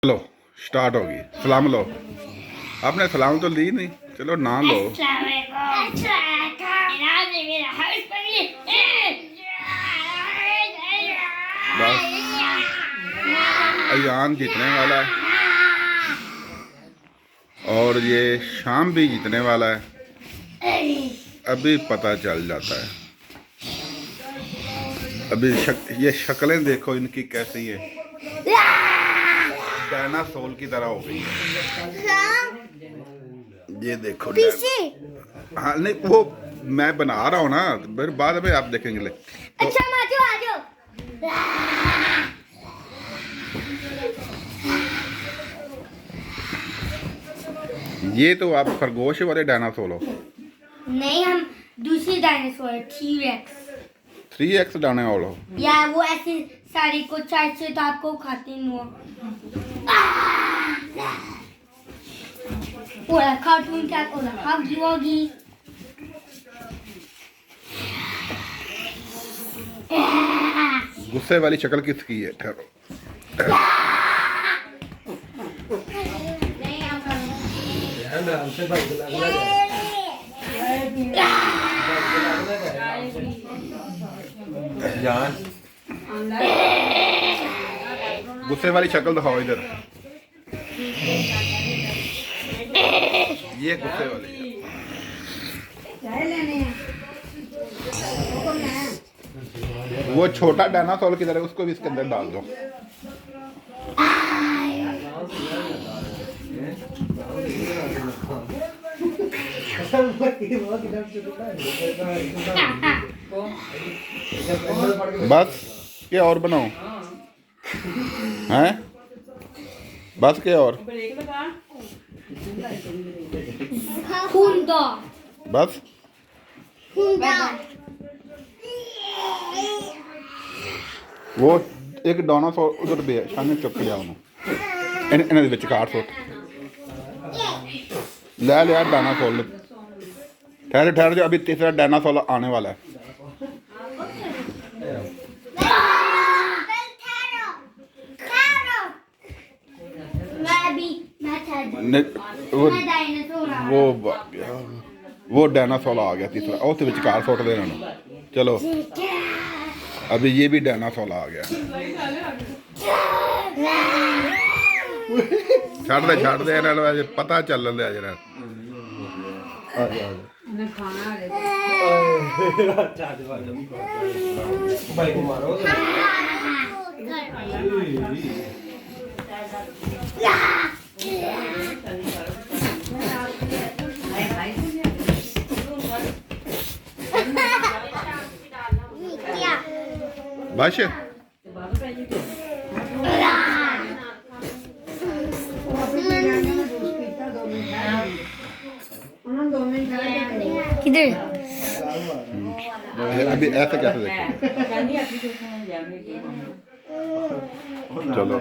चलो स्टार्ट होगी। सलाम लो। आपने सलाम तो ली नहीं, चलो ना लो। बस अयान जीतने वाला है और ये शाम भी जीतने वाला है। अभी पता चल जाता है। अभी ये शक्लें देखो इनकी कैसी है, डायनासोर की तरह हो गई है। ये देखो हाँ नहीं वो मैं बना रहा हूँ ना, फिर बाद में आप देखेंगे तो, अच्छा माजो आजो। ये तो आप खरगोश वाले डायनासोर हो। नहीं हम दूसरी डायनासोर T-Rex। 3X डायनासोर हो या वो ऐसे सारी को चाय से तो आपको खाते नहीं हो। पूरा कार्टून क्या पूरा हाफ होगी। गुस्से वाली शक्ल किसकी है? ठहरो। गुस्से वाली शक्ल दिखाओ इधर। ये गुस्से वाली है। वो छोटा डायनासोर किधर है, उसको भी इसके अंदर डाल दो। बस क्या और बनाओ हैं? बस क्या और बस वो एक डायनासोर उधर भी है, शाने चुक लिया उन्होंने इन्हें विच काट सुट ले लिया डायनासोर। ठहर ठहर जो, अभी तीसरा डायनासोर आने वाला है। वो डायनासोर आ गया तीसरा, उस विचकार सुट दे इन्होंने। चलो अभी ये भी डायनासोर आ गया। छड़ दे इन्होंने, पता चल रहा है जरा। बस किधर? अभी ऐसा कैसे देखें? चलो